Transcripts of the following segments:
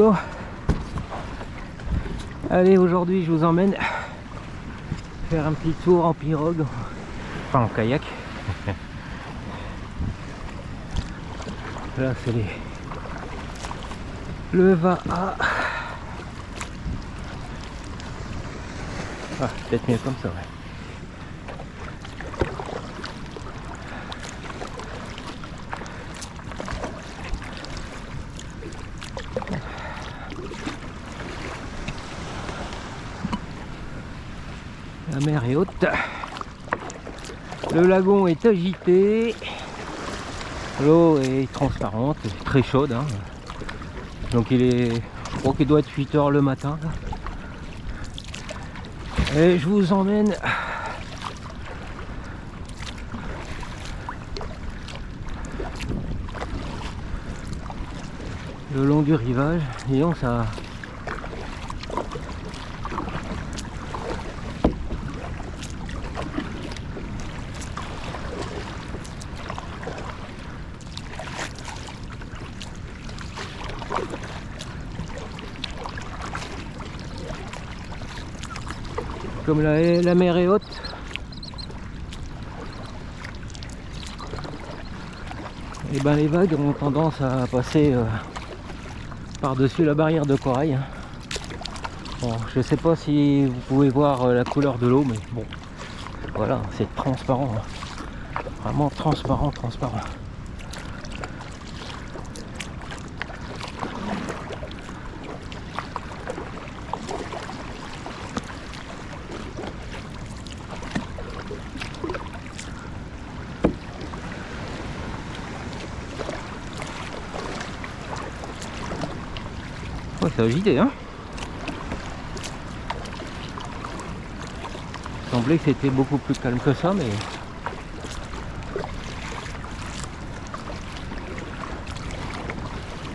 Bon, allez, aujourd'hui je vous emmène faire un petit tour en pirogue, enfin en kayak. Là c'est le Va'a. Ah, peut-être mieux comme ça, ouais. La mer est haute, le lagon est agité, l'eau est transparente, très chaude, hein. Donc je crois qu'il doit être 8 h le matin là. Et je vous emmène le long du rivage. Et donc ça, comme la mer est haute, et ben les vagues ont tendance à passer par-dessus la barrière de corail. Bon, je sais pas si vous pouvez voir la couleur de l'eau, mais bon, voilà, c'est transparent, hein. Vraiment transparent. Ouais, c'est agité, hein. Il semblait que c'était beaucoup plus calme que ça, mais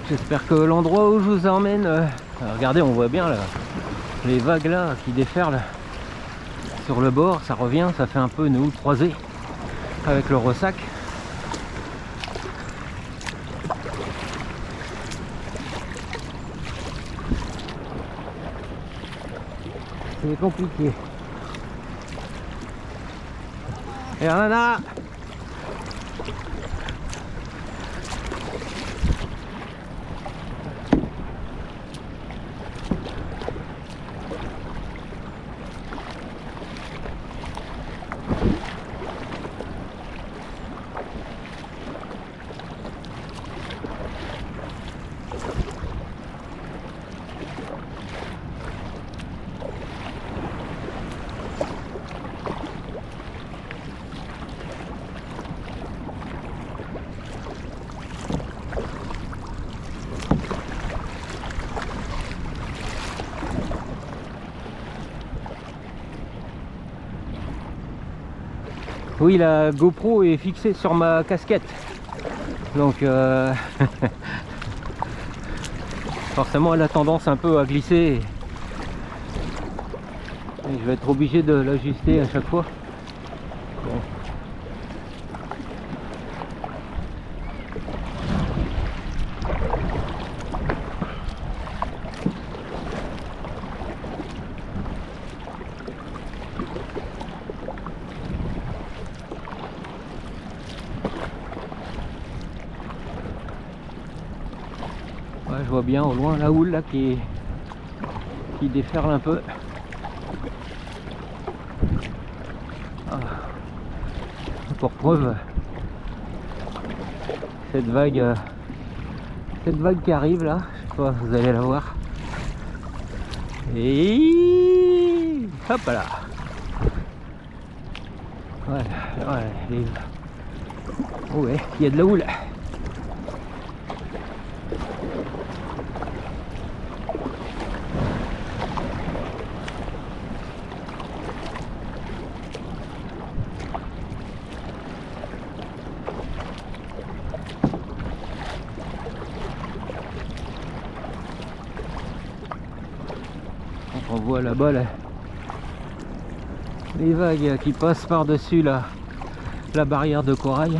j'espère que l'endroit où je vous emmène, regardez, on voit bien là, les vagues là qui déferlent sur le bord, ça revient, ça fait un peu une houle croisée avec le ressac. C'est compliqué. Et là, oui, la GoPro est fixée sur ma casquette, donc forcément elle a tendance un peu à glisser et je vais être obligé de l'ajuster à chaque fois. Bon. Ouais, je vois bien au loin la houle là qui déferle un peu. Ah. Pour preuve, cette vague qui arrive là, je sais pas, vous allez la voir. Et hop là. Ouais, ouais, il y a de la houle. On voit là-bas les vagues qui passent par-dessus la barrière de corail.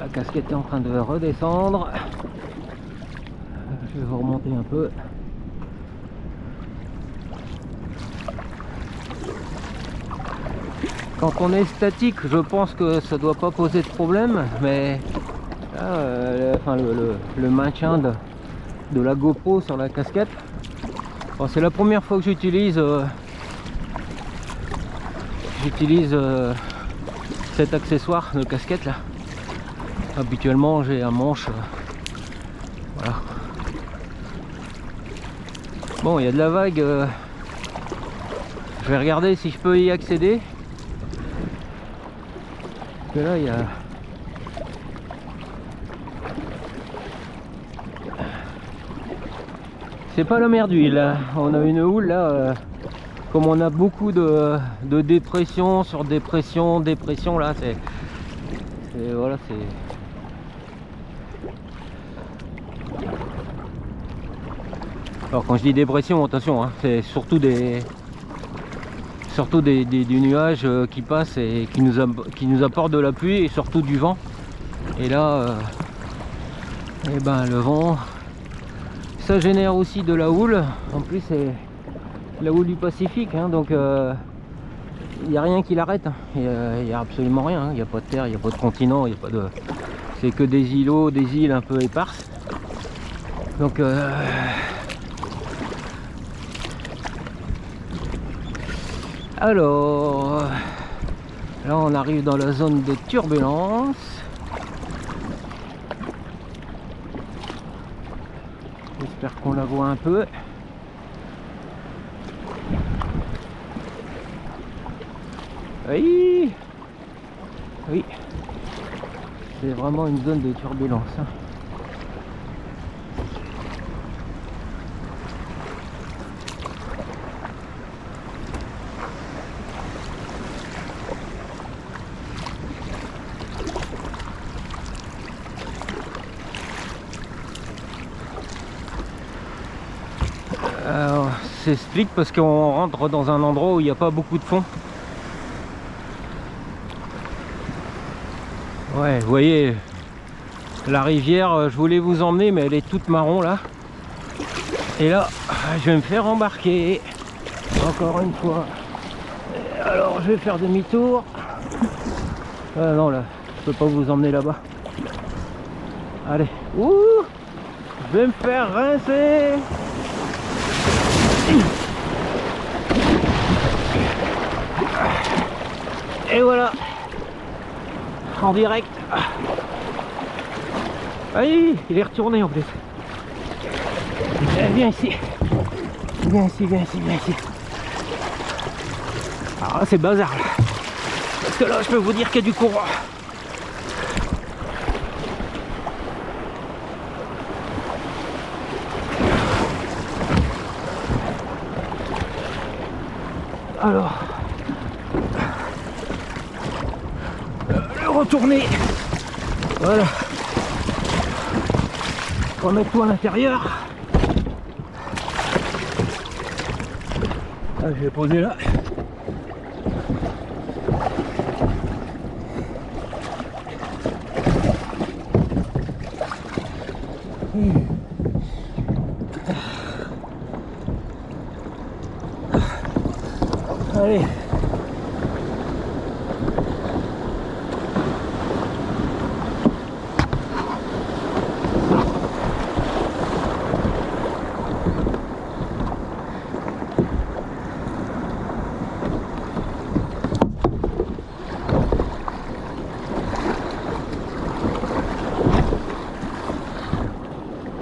La casquette est en train de redescendre. Je vais vous remonter un peu. Quand on est statique, je pense que ça doit pas poser de problème, mais là, le maintien de la GoPro sur la casquette, bon, c'est la première fois que j'utilise cet accessoire de casquette là. Habituellement j'ai un manche, voilà. Bon, il y a de la vague, je vais regarder si je peux y accéder. Parce que là il y a... C'est pas la mer d'huile, hein. On a une houle là, comme on a beaucoup de dépression sur dépression là, c'est voilà, c'est... Alors quand je dis dépression, attention, hein, c'est surtout des nuages qui passent et qui nous apportent de la pluie et surtout du vent. Et là, et ben le vent, ça génère aussi de la houle. En plus c'est la houle du Pacifique, hein, donc il n'y a rien qui l'arrête, hein. Il n'y a absolument rien, hein. Il n'y a pas de terre, il n'y a pas de continent, il y a pas de... c'est que des îlots, des îles un peu éparses. Donc alors là on arrive dans la zone de turbulence. J'espère qu'on la voit un peu. Oui, oui, c'est vraiment une zone de turbulence, hein. Alors, c'est split parce qu'on rentre dans un endroit où il n'y a pas beaucoup de fond. Ouais, vous voyez, la rivière, je voulais vous emmener, mais elle est toute marron là. Et là, je vais me faire embarquer. Encore une fois. Alors, je vais faire demi-tour. Ah non, là, je peux pas vous emmener là-bas. Allez. Ouh, je vais me faire rincer. Et voilà. En direct. Allez, il est retourné en plus. Viens ici. Viens ici, viens ici, viens ici. Alors là c'est bazar là. Parce que là je peux vous dire qu'il y a du courant. Alors le retourner. Voilà. Remets-toi à l'intérieur. Ah, je vais poser là. Allez.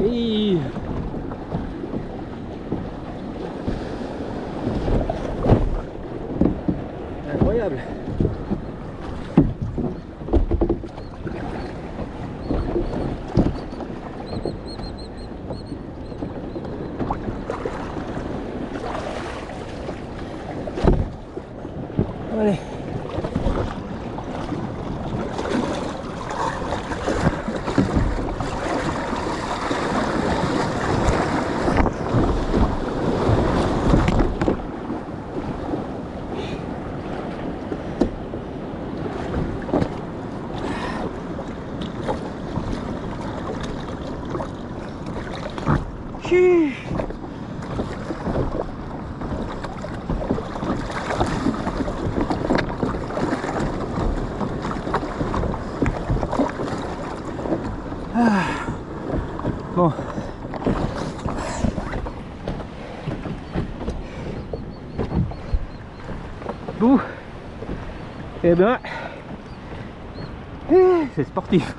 Et... Hi. Ah. Bon. Bon. Eh ben, c'est sportif.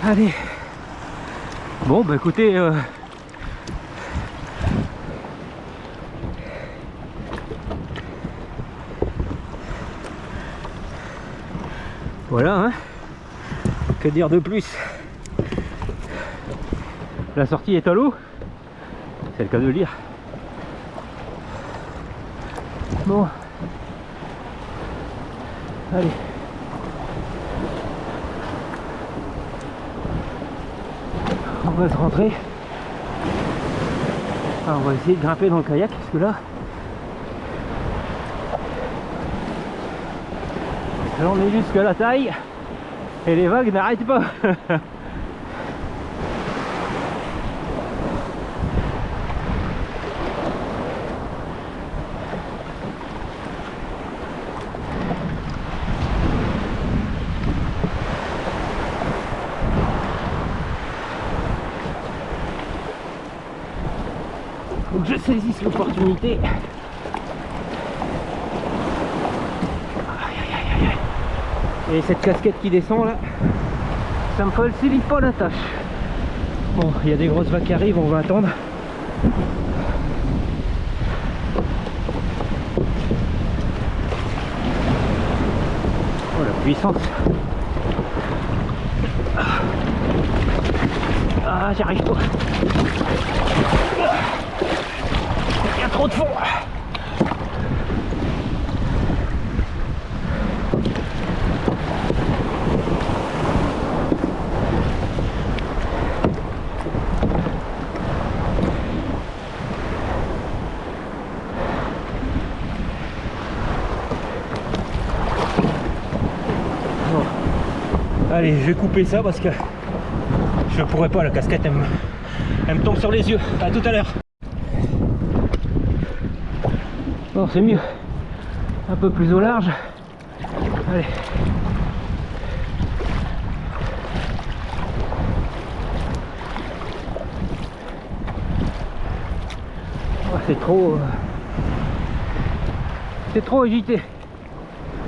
Allez. Bon, bah écoutez, voilà, hein. Que dire de plus? La sortie est à l'eau, c'est le cas de le dire. Bon, allez. On va se rentrer. Alors on va essayer de grimper dans le kayak parce que là on est jusqu'à la taille et les vagues n'arrêtent pas. Faut que je saisisse l'opportunité. Et cette casquette qui descend là, ça me facilite pas la tâche. Bon, il y a des grosses vagues qui arrivent, on va attendre. Oh la puissance. Ah, j'y arrive pas. Il y a trop de fond. Allez, je vais couper ça parce que je pourrais pas, la casquette elle me tombe sur les yeux. À tout à l'heure. Bon, c'est mieux. Un peu plus au large. Allez. Oh, c'est trop agité.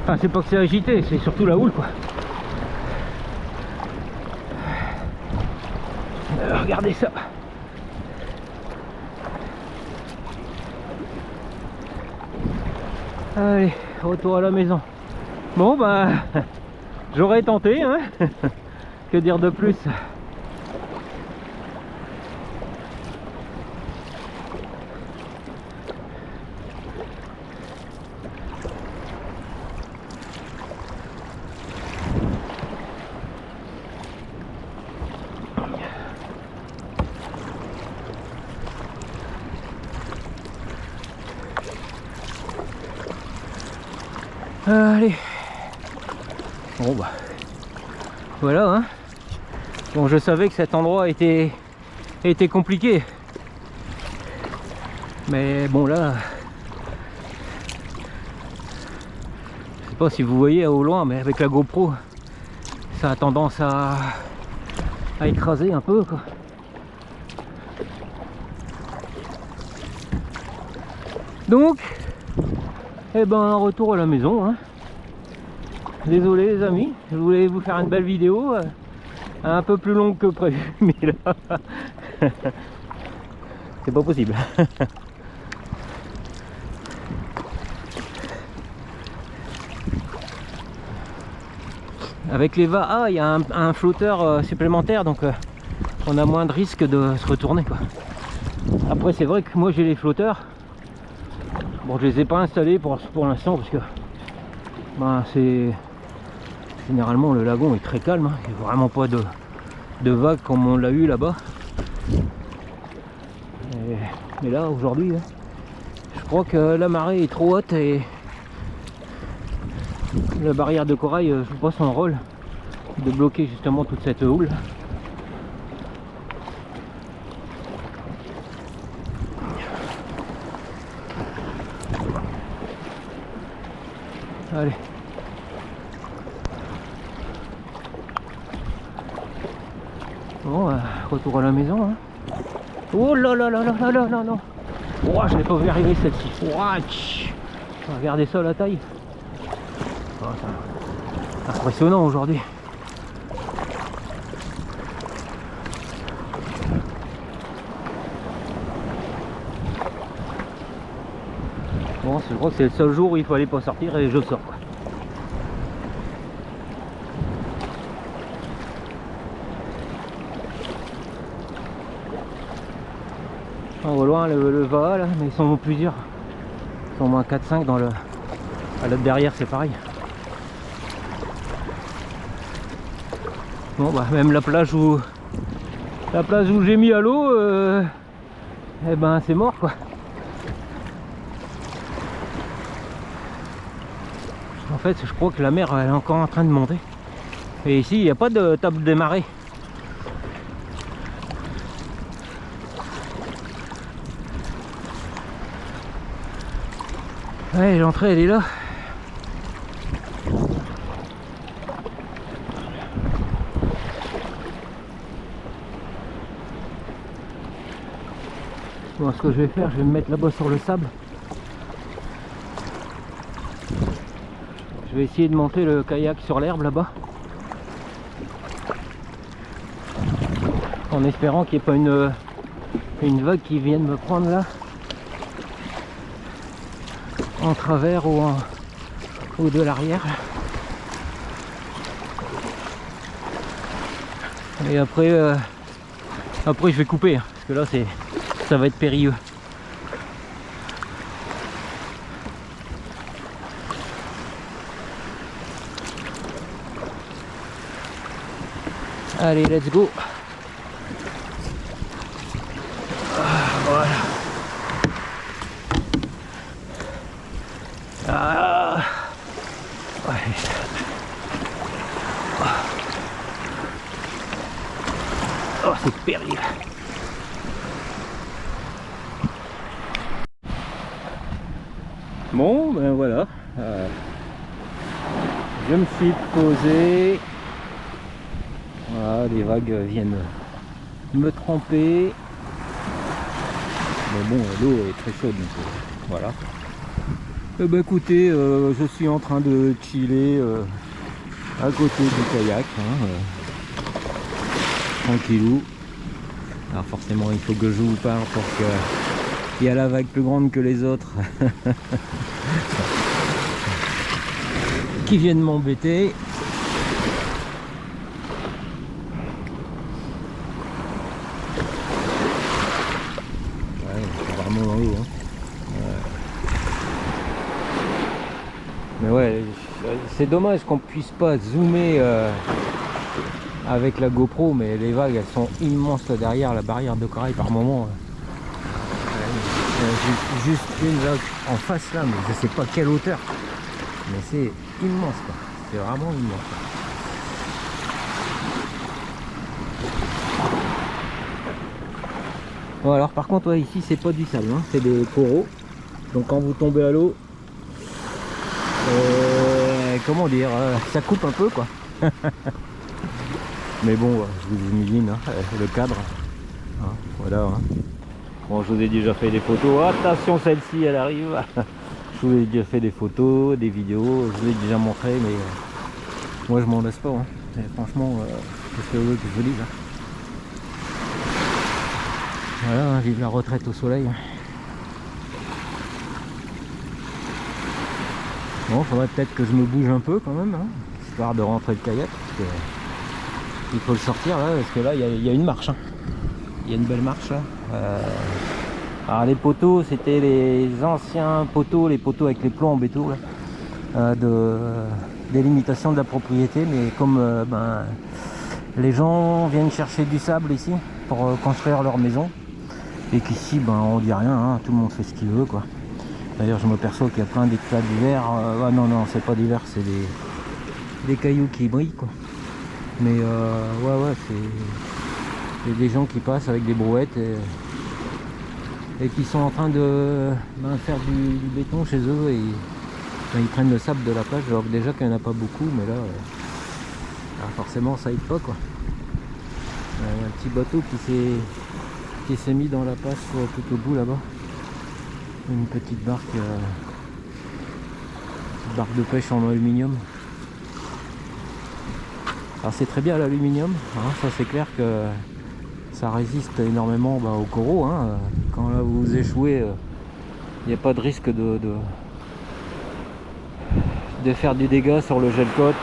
Enfin, c'est pas que c'est agité, c'est surtout la houle quoi. Regardez ça. Allez, retour à la maison. Bon bah, j'aurais tenté, hein. Que dire de plus? Allez. Bon bah voilà hein. Bon, je savais que cet endroit était compliqué. Mais bon là, je sais pas si vous voyez au loin, mais avec la GoPro, ça a tendance à écraser un peu quoi. Donc eh ben retour à la maison hein. Désolé les amis, je voulais vous faire une belle vidéo un peu plus longue que prévu, mais là c'est pas possible. Avec les VAA, il y a un flotteur supplémentaire, donc on a moins de risque de se retourner quoi. Après c'est vrai que moi j'ai les flotteurs. Bon, je les ai pas installés pour l'instant parce que ben, c'est généralement le lagon est très calme, hein. Il n'y a vraiment pas de vagues comme on l'a eu là-bas. Mais là aujourd'hui, hein, je crois que la marée est trop haute et la barrière de corail joue pas son rôle. de bloquer justement toute cette houle. Allez. Bon, retour à la maison. Hein. Oh là là là là là là là là. Oh, je l'ai pas vu arriver celle-ci. Regardez ça la taille. Oh, c'est impressionnant aujourd'hui. Bon, je crois que c'est le seul jour où il fallait pas sortir et je sors quoi. On voit loin le va là, mais ils sont plusieurs. Ils sont au moins 4-5 dans le. À l'autre derrière c'est pareil. Bon bah même la plage où j'ai mis à l'eau eh ben c'est mort quoi. En fait je crois que la mer elle est encore en train de monter. Et ici il n'y a pas de table de marée. Ouais, l'entrée elle est là. Bon, ce que je vais faire, je vais me mettre là-bas sur le sable. Je vais essayer de monter le kayak sur l'herbe là-bas. En espérant qu'il n'y ait pas une vague qui vienne me prendre là. En travers ou de l'arrière. Et après je vais couper, hein, parce que là ça va être périlleux. Allez, let's go. Voilà. Ah, ouais. Oh, c'est périlleux. Bon, ben voilà. Je me suis posé. Voilà, les vagues viennent me tremper. Mais bon, l'eau est très chaude, donc voilà. Bah écoutez, je suis en train de chiller à côté du kayak, hein, tranquillou. Alors forcément il faut que je vous parle pour qu'il y a la vague plus grande que les autres qui viennent m'embêter. Ouais, c'est vraiment dans l'eau, hein. Mais ouais, c'est dommage qu'on puisse pas zoomer avec la GoPro, mais les vagues elles sont immenses là derrière la barrière de corail par moment. Juste une vague en face là, mais je sais pas quelle hauteur, mais c'est immense quoi, c'est vraiment immense. Bon alors par contre ouais, ici c'est pas du sable, hein, c'est des coraux, donc quand vous tombez à l'eau, comment dire, ça coupe un peu quoi. Mais bon, je vous imagine hein, le cadre. Hein, voilà. Hein. Bon, je vous ai déjà fait des photos. Attention, celle-ci, elle arrive. Je vous ai déjà fait des photos, des vidéos. Je vous ai déjà montré, mais moi, je m'en laisse pas. Hein. Et franchement, qu'est-ce que vous voulez que je vous dise hein. Voilà, hein, vive la retraite au soleil. Bon, faudrait peut-être que je me bouge un peu quand même, hein, histoire de rentrer le kayak. Parce que il faut le sortir là, parce que là, il y a une marche. Hein. Il y a une belle marche là. Alors les poteaux, c'était les anciens poteaux, les poteaux avec les plombs et tout, là, de délimitation de la propriété. Mais comme les gens viennent chercher du sable ici pour construire leur maison, et qu'ici, on dit rien, hein, tout le monde fait ce qu'il veut, quoi. D'ailleurs, je m'aperçois qu'il y a plein d'éclats d'hiver. Ah non, non, c'est pas d'hiver, c'est des cailloux qui brillent, quoi. Mais ouais, c'est des gens qui passent avec des brouettes et qui sont en train de faire du béton chez eux et ils prennent le sable de la plage, alors que déjà qu'il n'y en a pas beaucoup, mais là forcément ça aide pas quoi. Il y a un petit bateau qui s'est mis dans la passe tout au bout là-bas. Une petite barque de pêche en aluminium. Alors c'est très bien l'aluminium, hein, ça c'est clair que ça résiste énormément au coraux. Hein. Quand là vous échouez, il n'y a pas de risque de faire du dégât sur le gel coat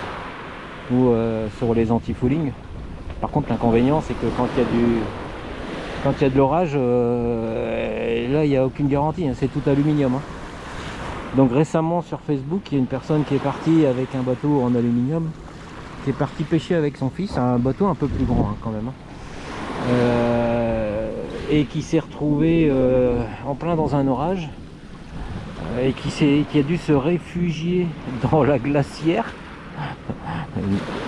ou sur les anti-fouling. Par contre l'inconvénient c'est que quand il y a de l'orage, là il n'y a aucune garantie, hein, c'est tout aluminium. Hein. Donc récemment sur Facebook, il y a une personne qui est partie avec un bateau en aluminium, qui est parti pêcher avec son fils, un bateau un peu plus grand hein, quand même. Hein. Et qui s'est retrouvé en plein dans un orage et qui a dû se réfugier dans la glacière.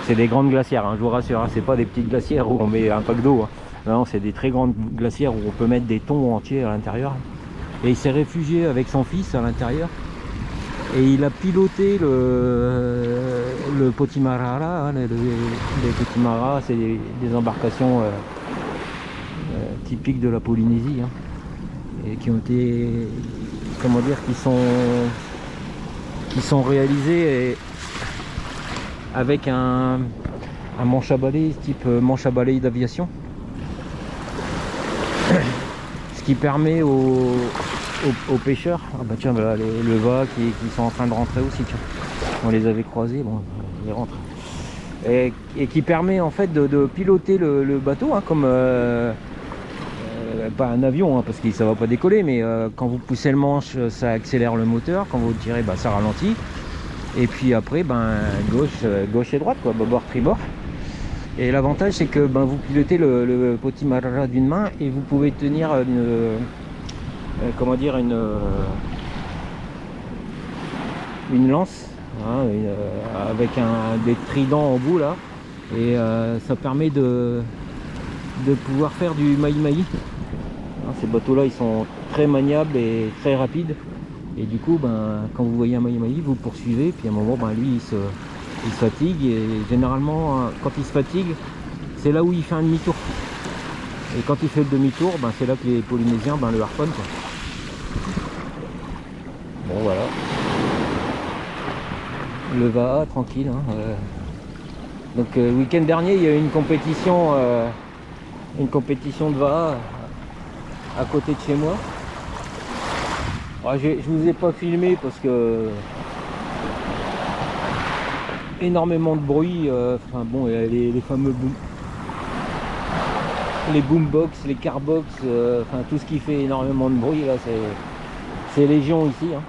C'est des grandes glacières, hein, je vous rassure, hein, c'est pas des petites glacières où on met un pack d'eau. Hein. Non, c'est des très grandes glacières où on peut mettre des thons entiers à l'intérieur. Et il s'est réfugié avec son fils à l'intérieur. Et il a piloté le Potimarra là, hein, les Potimarra, c'est des embarcations typiques de la Polynésie, hein, et qui ont été, comment dire, qui sont réalisées avec un manche à balai type manche à balai d'aviation, ce qui permet aux pêcheurs, ah bah tiens voilà, le va qui sont en train de rentrer aussi, tiens. On les avait croisés, bon ils rentrent, et qui permet en fait de piloter le bateau, hein, comme pas un avion, hein, parce que ça va pas décoller, mais quand vous poussez le manche ça accélère le moteur, quand vous tirez ça ralentit, et puis après gauche et droite quoi, bâbord tribord. Et l'avantage c'est que vous pilotez le Potimarra d'une main et vous pouvez tenir une lance, hein, avec des tridents au bout là, et ça permet de pouvoir faire du mahi-mahi. Hein, ces bateaux là ils sont très maniables et très rapides, et du coup quand vous voyez un mahi-mahi vous poursuivez, puis à un moment lui il se fatigue, et généralement quand il se fatigue c'est là où il fait un demi-tour, et quand il fait le demi-tour c'est là que les Polynésiens le harponnent quoi. Bon voilà, le va tranquille, hein, donc le week-end dernier il y a eu une compétition de va à côté de chez moi. Alors, je vous ai pas filmé parce que énormément de bruit, enfin bon, les fameux les boombox, les carbox, enfin tout ce qui fait énormément de bruit là, c'est légion ici, hein.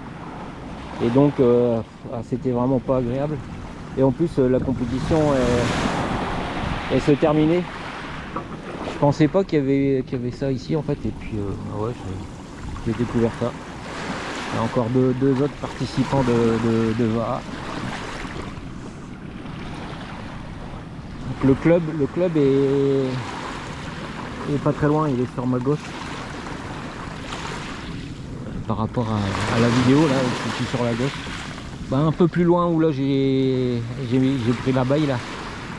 Et donc c'était vraiment pas agréable, et en plus la compétition elle se terminait. Je pensais pas qu'il y avait ça ici en fait, et puis ouais, j'ai découvert ça. Il y a encore deux autres participants de VA. Donc le club est pas très loin, il est sur ma gauche par rapport à la vidéo là, je suis sur la gauche. Un peu plus loin où là j'ai pris la baille là,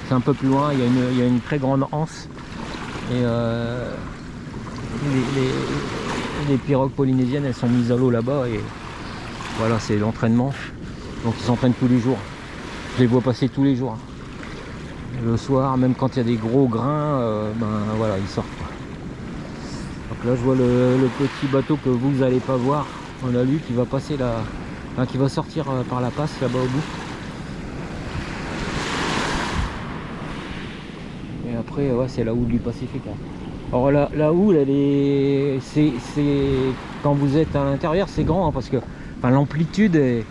c'est un peu plus loin, il y a une très grande anse, et les pirogues polynésiennes elles sont mises à l'eau là-bas, et voilà, c'est l'entraînement, donc ils s'entraînent tous les jours, je les vois passer tous les jours, le soir, même quand il y a des gros grains, voilà, ils sortent. Donc là je vois le petit bateau que vous n'allez pas voir en alu qui va passer là, qui va sortir par la passe là-bas au bout. Et après ouais, c'est la houle du Pacifique, hein. Alors la houle elle est, c'est quand vous êtes à l'intérieur c'est grand, hein, parce que l'amplitude est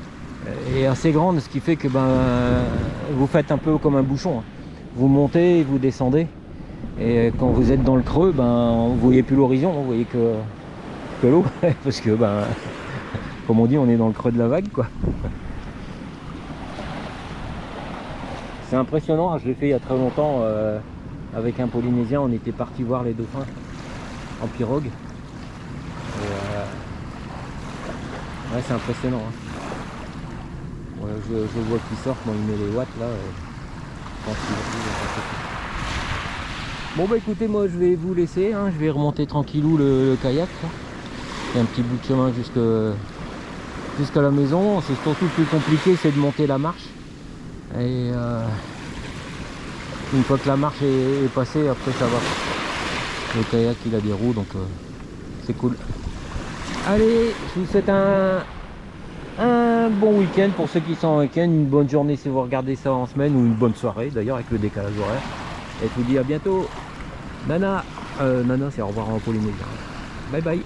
assez grande, ce qui fait que vous faites un peu comme un bouchon, hein. Vous montez et vous descendez, et quand vous êtes dans le creux, vous voyez plus l'horizon, vous voyez que l'eau, parce que comme on dit, on est dans le creux de la vague quoi. C'est impressionnant, je l'ai fait il y a très longtemps avec un Polynésien, on était parti voir les dauphins en pirogue. Ouais, c'est impressionnant. Hein. Ouais, je vois qu'il sort, bon, il met les watts là. Je pense qu'il bon bah écoutez, moi je vais vous laisser, hein. Je vais remonter tranquillou le kayak. Il y a un petit bout de chemin jusqu'à la maison. C'est surtout le plus compliqué, c'est de monter la marche. Et une fois que la marche est passée, après ça va. Le kayak il a des roues, donc c'est cool. Allez, je vous souhaite un bon week-end pour ceux qui sont en week-end, une bonne journée si vous regardez ça en semaine, ou une bonne soirée d'ailleurs avec le décalage horaire. Et je vous dis à bientôt. Nana, Nana c'est au revoir en polynésien. Bye bye.